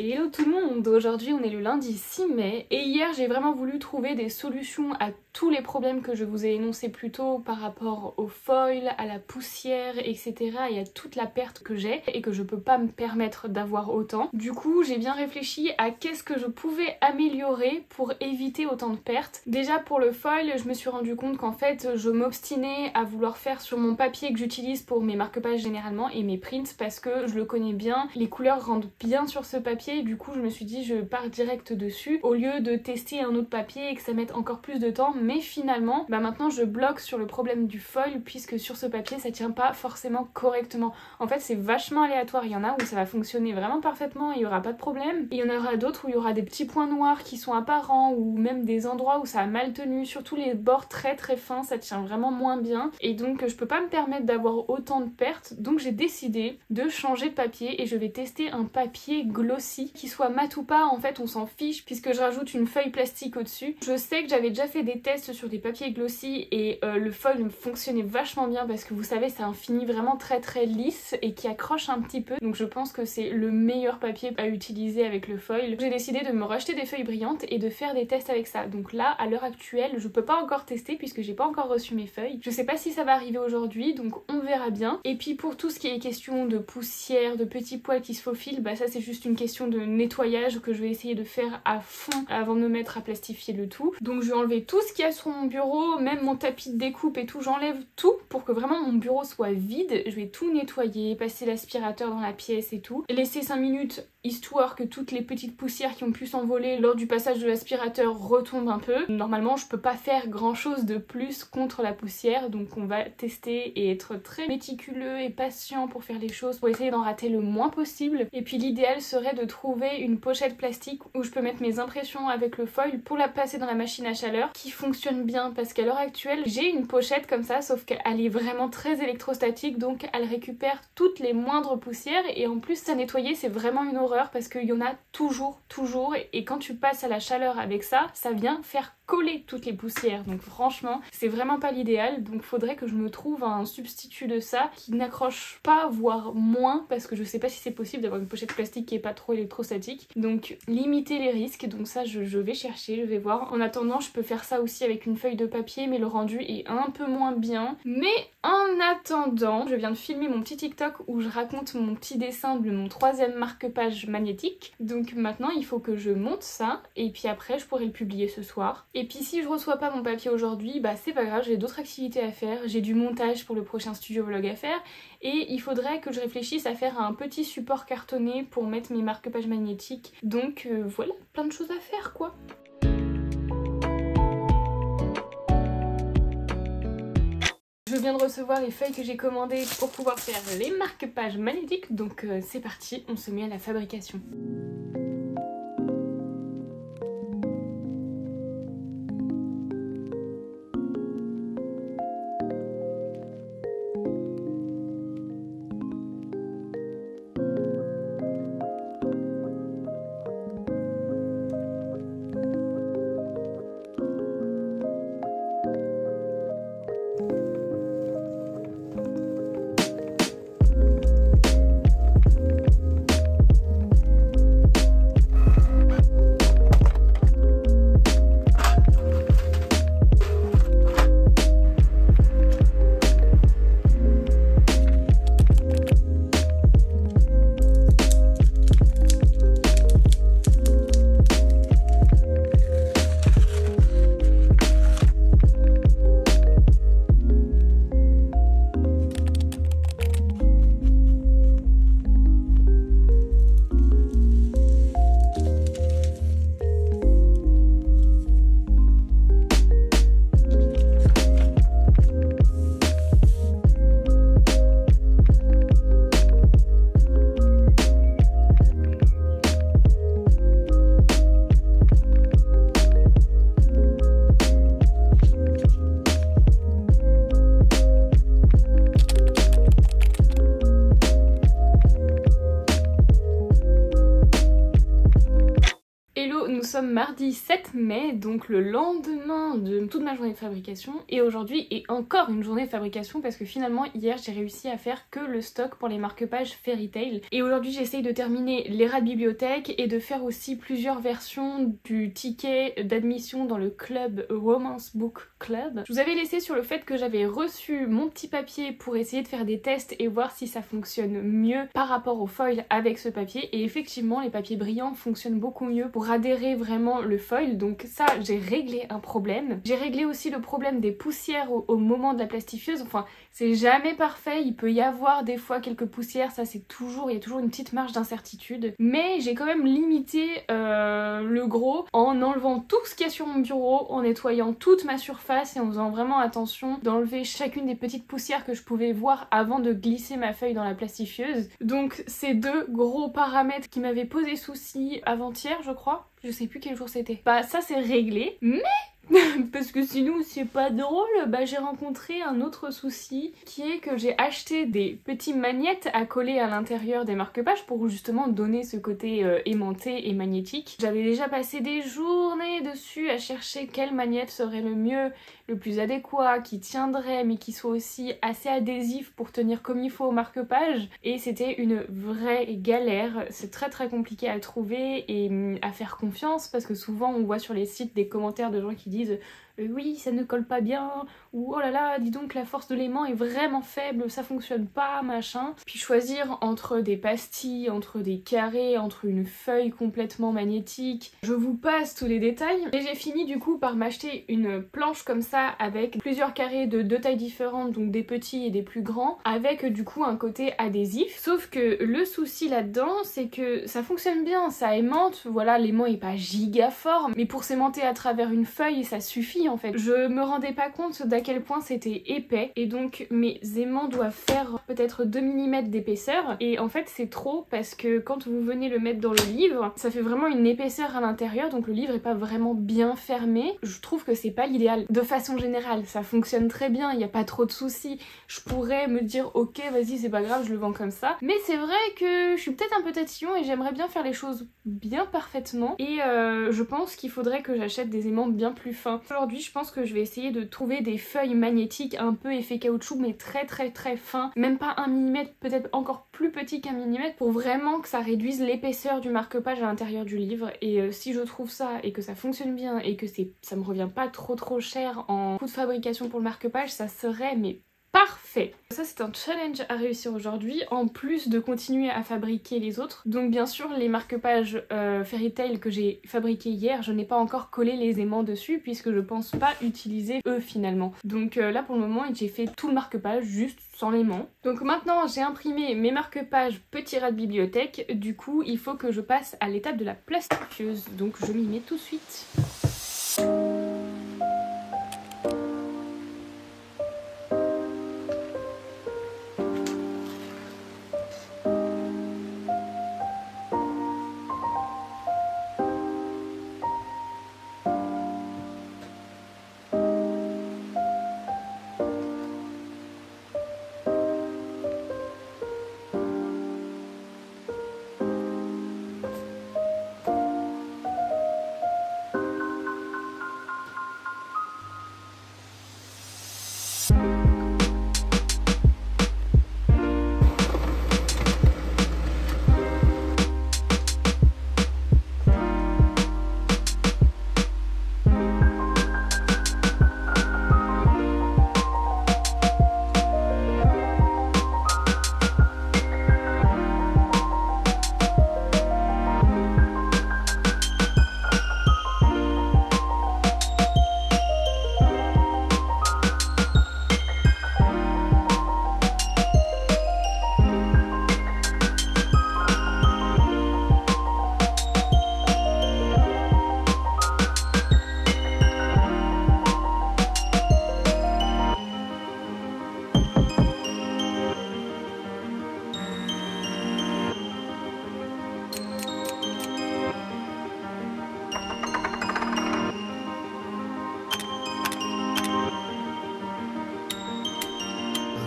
Hello tout le monde, aujourd'hui on est le lundi 6 mai et hier j'ai vraiment voulu trouver des solutions à tous les problèmes que je vous ai énoncés plus tôt par rapport au foil, à la poussière, etc. et à toute la perte que j'ai et que je peux pas me permettre d'avoir autant. Du coup j'ai bien réfléchi à qu'est-ce que je pouvais améliorer pour éviter autant de pertes. Déjà pour le foil, je me suis rendu compte qu'en fait je m'obstinais à vouloir faire sur mon papier que j'utilise pour mes marque-pages généralement et mes prints parce que je le connais bien, les couleurs rendent bien sur ce papier, du coup je me suis dit je pars direct dessus au lieu de tester un autre papier et que ça mette encore plus de temps. Mais finalement maintenant je bloque sur le problème du foil puisque sur ce papier ça tient pas forcément correctement. En fait c'est vachement aléatoire, il y en a où ça va fonctionner vraiment parfaitement et il y aura pas de problème, et il y en aura d'autres où il y aura des petits points noirs qui sont apparents ou même des endroits où ça a mal tenu, surtout les bords très fins ça tient vraiment moins bien et donc je peux pas me permettre d'avoir autant de pertes. Donc j'ai décidé de changer de papier et je vais tester un papier glossy, qui soit mat ou pas en fait on s'en fiche puisque je rajoute une feuille plastique au dessus. Je sais que j'avais déjà fait des tests sur des papiers glossy et le foil fonctionnait vachement bien parce que vous savez c'est un fini vraiment très lisse et qui accroche un petit peu, donc je pense que c'est le meilleur papier à utiliser avec le foil. J'ai décidé de me racheter des feuilles brillantes et de faire des tests avec ça. Donc là à l'heure actuelle je peux pas encore tester puisque j'ai pas encore reçu mes feuilles. Je sais pas si ça va arriver aujourd'hui donc on verra bien. Et puis pour tout ce qui est question de poussière, de petits poils qui se faufilent, bah ça c'est juste une question de nettoyage que je vais essayer de faire à fond avant de me mettre à plastifier le tout. Donc je vais enlever tout ce qu'il y a sur mon bureau, même mon tapis de découpe et tout, j'enlève tout pour que vraiment mon bureau soit vide. Je vais tout nettoyer, passer l'aspirateur dans la pièce et tout, laisser 5 minutes histoire que toutes les petites poussières qui ont pu s'envoler lors du passage de l'aspirateur retombent un peu. Normalement je peux pas faire grand chose de plus contre la poussière, donc on va tester et être très méticuleux et patient pour faire les choses, pour essayer d'en rater le moins possible. Et puis l'idéal serait de trouver une pochette plastique où je peux mettre mes impressions avec le foil pour la passer dans la machine à chaleur, qui fonctionne bien parce qu'à l'heure actuelle j'ai une pochette comme ça sauf qu'elle est vraiment très électrostatique, donc elle récupère toutes les moindres poussières et en plus à nettoyer c'est vraiment une horreur parce qu'il y en a toujours et quand tu passes à la chaleur avec ça, ça vient faire coller toutes les poussières, donc franchement c'est vraiment pas l'idéal. Donc faudrait que je me trouve un substitut de ça qui n'accroche pas, voire moins, parce que je sais pas si c'est possible d'avoir une pochette plastique qui est pas trop électrostatique, donc limiter les risques. Donc ça je vais chercher, je vais voir. En attendant je peux faire ça aussi avec une feuille de papier mais le rendu est un peu moins bien. Mais en attendant je viens de filmer mon petit TikTok où je raconte mon petit dessin de mon 3e marque-page magnétique, donc maintenant il faut que je monte ça et puis après je pourrai le publier ce soir. Et puis si je reçois pas mon papier aujourd'hui, bah c'est pas grave, j'ai d'autres activités à faire, j'ai du montage pour le prochain studio vlog à faire et il faudrait que je réfléchisse à faire un petit support cartonné pour mettre mes marque-pages magnétiques. Donc voilà, plein de choses à faire quoi. Je viens de recevoir les feuilles que j'ai commandées pour pouvoir faire les marque-pages magnétiques, donc c'est parti, on se met à la fabrication. mardi 7 mai, donc le lendemain de toute ma journée de fabrication, et aujourd'hui est encore une journée de fabrication parce que finalement hier j'ai réussi à faire que le stock pour les marque-pages Fairy Tail, et aujourd'hui j'essaye de terminer les rats de bibliothèque et de faire aussi plusieurs versions du ticket d'admission dans le club Romance Book Club. Je vous avais laissé sur le fait que j'avais reçu mon petit papier pour essayer de faire des tests et voir si ça fonctionne mieux par rapport au foil avec ce papier, et effectivement les papiers brillants fonctionnent beaucoup mieux pour adhérer vraiment le foil, donc ça j'ai réglé un problème. J'ai réglé aussi le problème des poussières au moment de la plastifieuse. Enfin c'est jamais parfait, il peut y avoir des fois quelques poussières, ça c'est toujours, il y a toujours une petite marge d'incertitude, mais j'ai quand même limité le gros en enlevant tout ce qu'il y a sur mon bureau, en nettoyant toute ma surface et en faisant vraiment attention d'enlever chacune des petites poussières que je pouvais voir avant de glisser ma feuille dans la plastifieuse. Donc ces deux gros paramètres qui m'avaient posé souci avant-hier je crois, je sais plus quel jour c'était, bah ça c'est réglé, mais parce que sinon c'est pas drôle, bah j'ai rencontré un autre souci qui est que j'ai acheté des petits magnettes à coller à l'intérieur des marque-pages pour justement donner ce côté aimanté et magnétique. J'avais déjà passé des journées dessus à chercher quelle magnette serait le mieux, le plus adéquat, qui tiendrait mais qui soit aussi assez adhésif pour tenir comme il faut au marque-page, et c'était une vraie galère. C'est très compliqué à trouver et à faire confiance parce que souvent on voit sur les sites des commentaires de gens qui disent oui ça ne colle pas bien, ou oh là là dis donc la force de l'aimant est vraiment faible, ça fonctionne pas, machin. Puis choisir entre des pastilles, entre des carrés, entre une feuille complètement magnétique, je vous passe tous les détails. Et j'ai fini du coup par m'acheter une planche comme ça avec plusieurs carrés de deux tailles différentes, donc des petits et des plus grands, avec du coup un côté adhésif. Sauf que le souci là-dedans c'est que ça fonctionne bien, ça aimante, voilà l'aimant est pas giga fort, mais pour s'aimanter à travers une feuille ça suffit en fait. Je me rendais pas compte d'à quel point c'était épais, et donc mes aimants doivent faire peut-être 2 mm d'épaisseur, et en fait c'est trop parce que quand vous venez le mettre dans le livre, ça fait vraiment une épaisseur à l'intérieur, donc le livre est pas vraiment bien fermé. Je trouve que c'est pas l'idéal. De façon générale, ça fonctionne très bien, il n'y a pas trop de soucis. Je pourrais me dire ok vas-y c'est pas grave, je le vends comme ça. Mais c'est vrai que je suis peut-être un peu tatillon et j'aimerais bien faire les choses bien parfaitement, et je pense qu'il faudrait que j'achète des aimants bien plus fins. Aujourd'hui je pense que je vais essayer de trouver des feuilles magnétiques un peu effet caoutchouc mais très fins, même pas 1 mm, peut-être encore plus petit qu'1 mm, pour vraiment que ça réduise l'épaisseur du marque-page à l'intérieur du livre. Et si je trouve ça et que ça fonctionne bien et que ça me revient pas trop cher en coût de fabrication pour le marque-page, ça serait mais parfait. Ça c'est un challenge à réussir aujourd'hui, en plus de continuer à fabriquer les autres. Donc bien sûr les marque-pages Fairy Tail que j'ai fabriqués hier, je n'ai pas encore collé les aimants dessus puisque je pense pas utiliser eux finalement. Donc là pour le moment j'ai fait tout le marque-page juste sans l'aimant. Donc maintenant j'ai imprimé mes marque-pages petits rats de bibliothèque, du coup il faut que je passe à l'étape de la plastifieuse, donc je m'y mets tout de suite.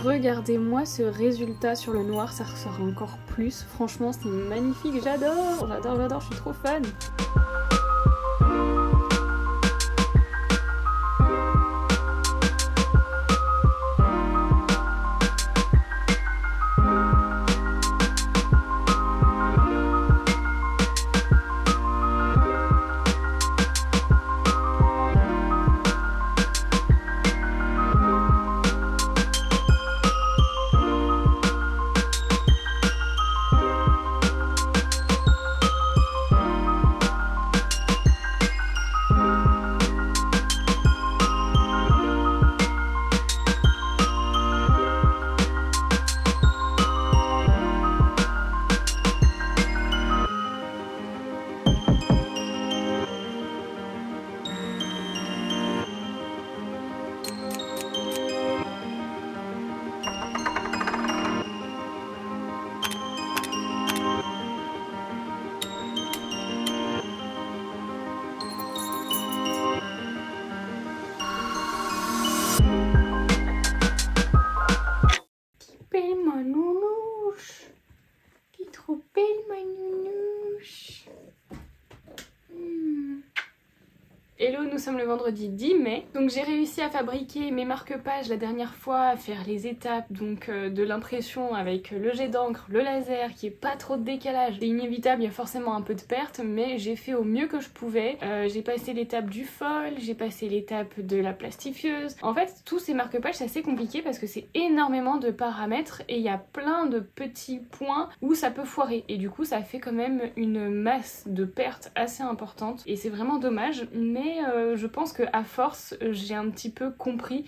Regardez-moi ce résultat sur le noir, ça ressort encore plus. Franchement, c'est magnifique, j'adore, je suis trop fan. ma nounouche. Hello, nous sommes le vendredi 10 mai. Donc j'ai réussi à fabriquer mes marque-pages la dernière fois, à faire les étapes donc de l'impression avec le jet d'encre, le laser, qui est pas trop de décalage. C'est inévitable, il y a forcément un peu de perte, mais j'ai fait au mieux que je pouvais. J'ai passé l'étape du foil, j'ai passé l'étape de la plastifieuse. En fait, tous ces marque-pages, c'est assez compliqué parce que c'est énormément de paramètres et il y a plein de petits points où ça peut foirer. Et du coup, ça fait quand même une masse de pertes assez importante et c'est vraiment dommage, mais je pense que à force j'ai un petit peu compris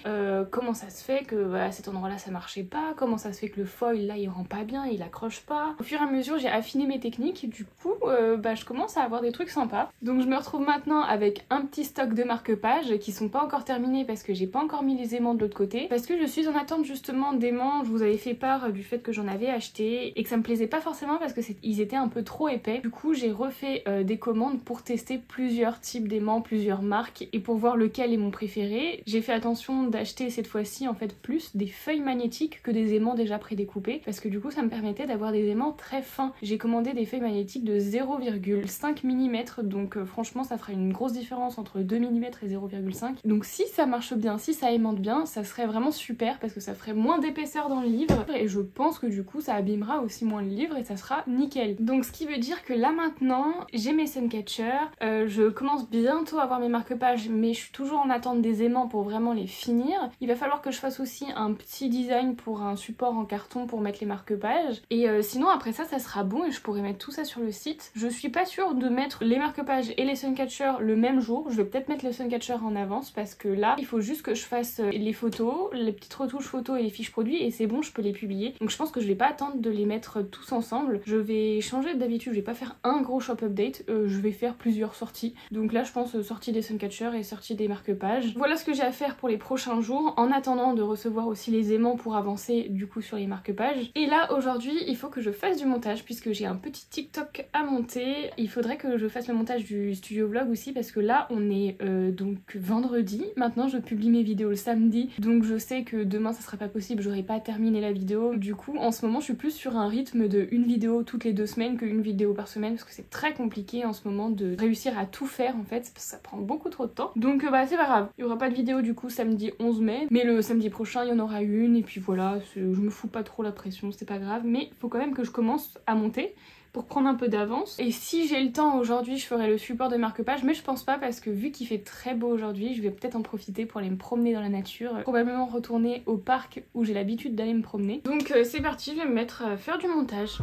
comment ça se fait que à cet endroit là ça marchait pas, comment ça se fait que le foil là il rend pas bien, il accroche pas. Au fur et à mesure j'ai affiné mes techniques et du coup je commence à avoir des trucs sympas. Donc je me retrouve maintenant avec un petit stock de marque-pages qui sont pas encore terminés parce que j'ai pas encore mis les aimants de l'autre côté, parce que je suis en attente justement d'aimants. Je vous avais fait part du fait que j'en avais acheté et que ça me plaisait pas forcément parce que ils étaient un peu trop épais. Du coup j'ai refait des commandes pour tester plusieurs types d'aimants, plusieurs marques et pour voir lequel est mon préféré. J'ai fait attention d'acheter cette fois-ci en fait plus des feuilles magnétiques que des aimants déjà prédécoupés parce que du coup ça me permettait d'avoir des aimants très fins. J'ai commandé des feuilles magnétiques de 0,5 mm donc franchement ça fera une grosse différence entre 2 mm et 0,5. Donc si ça marche bien, si ça aimante bien, ça serait vraiment super parce que ça ferait moins d'épaisseur dans le livre et je pense que du coup ça abîmera aussi moins le livre et ça sera nickel. Donc ce qui veut dire que là maintenant j'ai mes Suncatcher, je commence bientôt à avoir mes marque-pages mais je suis toujours en attente des aimants pour vraiment les finir. Il va falloir que je fasse aussi un petit design pour un support en carton pour mettre les marque-pages et sinon après ça sera bon et je pourrais mettre tout ça sur le site. Je suis pas sûre de mettre les marque-pages et les Suncatcher le même jour, je vais peut-être mettre les Suncatcher en avance parce que là il faut juste que je fasse les photos, les petites retouches photos et les fiches produits et c'est bon, je peux les publier. Donc je pense que je vais pas attendre de les mettre tous ensemble, je vais changer d'habitude, je vais pas faire un gros shop update, je vais faire plusieurs sorties. Donc là je pense sortie des Suncatcher et sortie des marque-pages. Voilà ce que j'ai à faire pour les prochains jours en attendant de recevoir aussi les aimants pour avancer du coup sur les marque-pages. Et là aujourd'hui il faut que je fasse du montage puisque j'ai un petit TikTok à monter. Il faudrait que je fasse le montage du studio vlog aussi parce que là on est donc vendredi. Maintenant je publie mes vidéos le samedi donc je sais que demain ça sera pas possible, j'aurai pas terminé la vidéo. Du coup en ce moment je suis plus sur un rythme de une vidéo toutes les 2 semaines qu'une vidéo par semaine parce que c'est très compliqué en ce moment de réussir à tout faire en fait, ça prend beaucoup trop de temps. Donc c'est pas grave, il y aura pas de vidéo du coup samedi 11 mai, mais le samedi prochain il y en aura une et puis voilà, je me fous pas trop la pression, c'est pas grave, mais faut quand même que je commence à monter pour prendre un peu d'avance. Et si j'ai le temps aujourd'hui je ferai le support de marque-page, mais je pense pas parce que vu qu'il fait très beau aujourd'hui, je vais peut-être en profiter pour aller me promener dans la nature, probablement retourner au parc où j'ai l'habitude d'aller me promener. Donc c'est parti, je vais me mettre à faire du montage.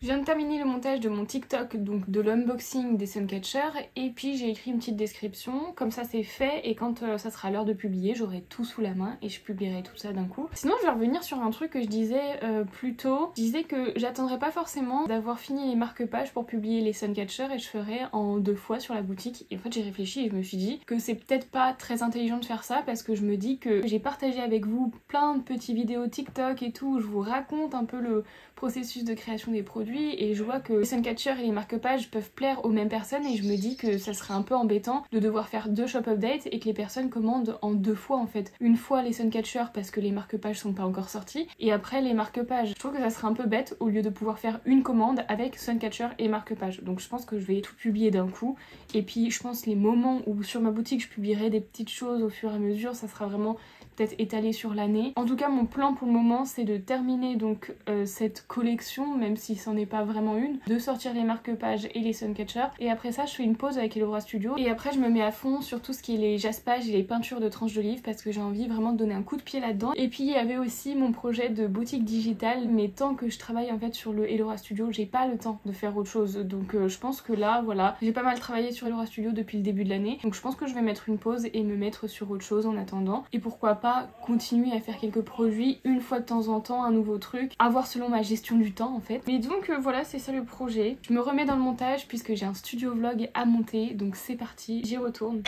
Je viens de terminer le montage de mon TikTok, donc de l'unboxing des Suncatcher, et puis j'ai écrit une petite description, comme ça c'est fait, et quand ça sera l'heure de publier, j'aurai tout sous la main et je publierai tout ça d'un coup. Sinon je vais revenir sur un truc que je disais plus tôt, je disais que j'attendrais pas forcément d'avoir fini les marque-pages pour publier les Suncatcher et je ferai en 2 fois sur la boutique, et en fait j'ai réfléchi et je me suis dit que c'est peut-être pas très intelligent de faire ça parce que je me dis que j'ai partagé avec vous plein de petites vidéos TikTok et tout où je vous raconte un peu le processus de création des produits et je vois que les Suncatcher et les marque-pages peuvent plaire aux mêmes personnes et je me dis que ça serait un peu embêtant de devoir faire 2 shop updates et que les personnes commandent en 2 fois en fait. Une fois les Suncatcher parce que les marque-pages sont pas encore sortis et après les marque-pages. Je trouve que ça serait un peu bête au lieu de pouvoir faire une commande avec Suncatcher et marque-pages. Donc je pense que je vais tout publier d'un coup et puis je pense les moments où sur ma boutique je publierai des petites choses au fur et à mesure, ça sera vraiment peut-être étalé sur l'année. En tout cas mon plan pour le moment c'est de terminer donc cette collection, même si c'en est pas vraiment une, de sortir les marque-pages et les Suncatcher et après ça je fais une pause avec Elora Studio et après je me mets à fond sur tout ce qui est les jaspages et les peintures de tranches de livres parce que j'ai envie vraiment de donner un coup de pied là-dedans. Et puis il y avait aussi mon projet de boutique digitale, mais tant que je travaille en fait sur le Elora Studio j'ai pas le temps de faire autre chose, donc je pense que là voilà, j'ai pas mal travaillé sur Elora Studio depuis le début de l'année, donc je pense que je vais mettre une pause et me mettre sur autre chose en attendant et pourquoi pas continuer à faire quelques produits une fois de temps en temps, un nouveau truc, à voir selon ma gestion du temps en fait. Mais donc voilà, c'est ça le projet. Je me remets dans le montage puisque j'ai un studio vlog à monter, donc c'est parti, j'y retourne.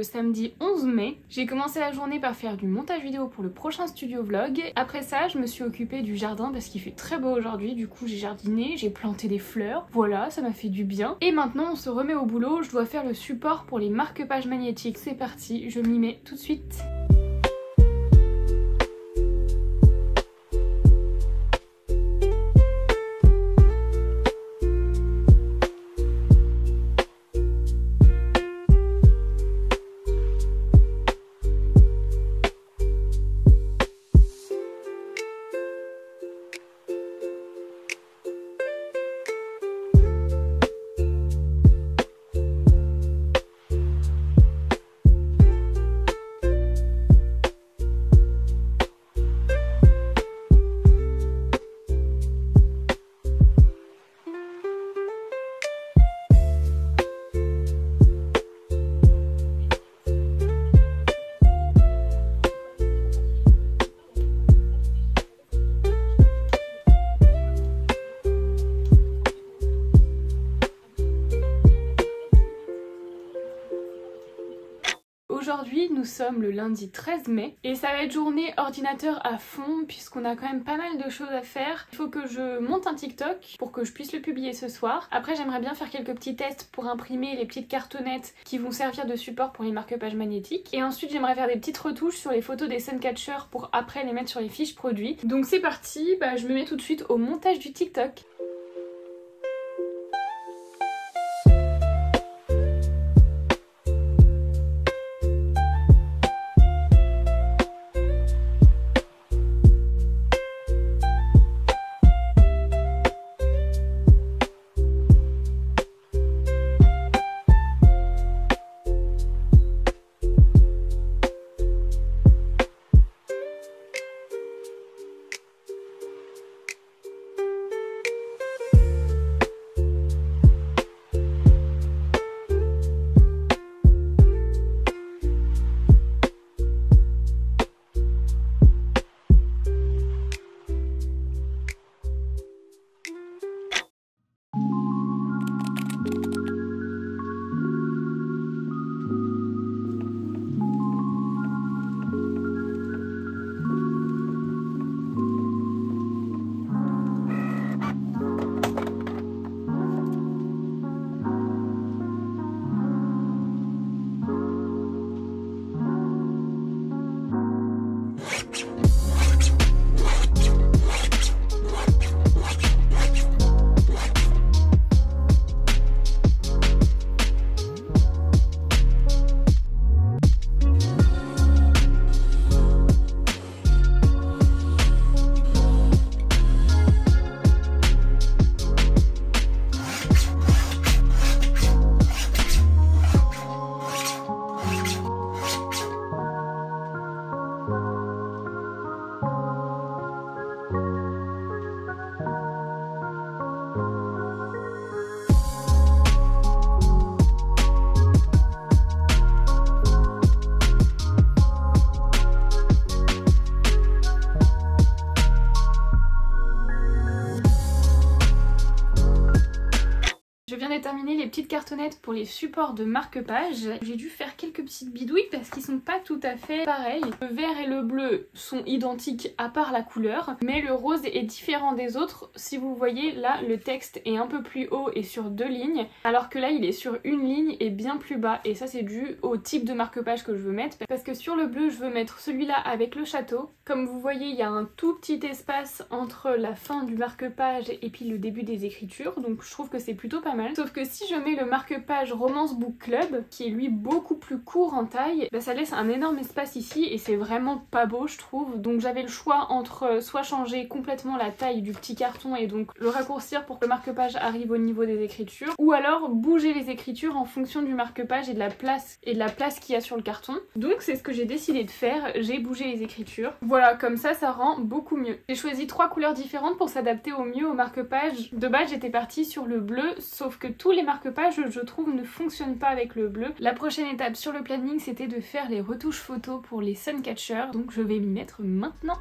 le samedi 11 mai. J'ai commencé la journée par faire du montage vidéo pour le prochain studio vlog. Après ça, je me suis occupée du jardin parce qu'il fait très beau aujourd'hui. Du coup, j'ai jardiné, j'ai planté des fleurs. Voilà, ça m'a fait du bien. Et maintenant, on se remet au boulot. Je dois faire le support pour les marque-pages magnétiques. C'est parti, je m'y mets tout de suite. Aujourd'hui, nous sommes le lundi 13 mai et ça va être journée ordinateur à fond puisqu'on a quand même pas mal de choses à faire. Il faut que je monte un TikTok pour que je puisse le publier ce soir. Après, j'aimerais bien faire quelques petits tests pour imprimer les petites cartonnettes qui vont servir de support pour les marque-pages magnétiques. Et ensuite, j'aimerais faire des petites retouches sur les photos des Suncatcher pour après les mettre sur les fiches produits. Donc c'est parti, je me mets tout de suite au montage du TikTok. Terminer les petites cartonnettes pour les supports de marque-page. J'ai dû faire quelques petites bidouilles parce qu'ils sont pas tout à fait pareils. Le vert et le bleu sont identiques à part la couleur, mais le rose est différent des autres. Si vous voyez là, le texte est un peu plus haut et sur 2 lignes, alors que là il est sur une ligne et bien plus bas. Et ça c'est dû au type de marque-page que je veux mettre, parce que sur le bleu je veux mettre celui-là avec le château. Comme vous voyez, il y a un tout petit espace entre la fin du marque-page et puis le début des écritures, donc je trouve que c'est plutôt pas mal. Sauf que si je mets le marque-page Romance Book Club, qui est lui beaucoup plus court en taille, ça laisse un énorme espace ici et c'est vraiment pas beau je trouve. Donc j'avais le choix entre soit changer complètement la taille du petit carton et donc le raccourcir pour que le marque-page arrive au niveau des écritures, ou alors bouger les écritures en fonction du marque-page et de la place qu'il y a sur le carton. Donc c'est ce que j'ai décidé de faire, j'ai bougé les écritures. Voilà, comme ça rend beaucoup mieux. J'ai choisi 3 couleurs différentes pour s'adapter au mieux au marque-page. De base j'étais partie sur le bleu, sauf que tous les marque-pages je trouve ne fonctionnent pas avec le bleu. La prochaine étape sur le planning c'était de faire les retouches photos pour les Suncatcher, donc je vais m'y mettre maintenant.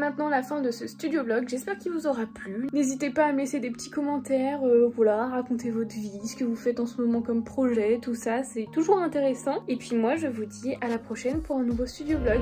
maintenant la fin de ce studio vlog, j'espère qu'il vous aura plu. N'hésitez pas à me laisser des petits commentaires, voilà, racontez votre vie, ce que vous faites en ce moment comme projet, tout ça, c'est toujours intéressant. Et puis moi je vous dis à la prochaine pour un nouveau studio vlog.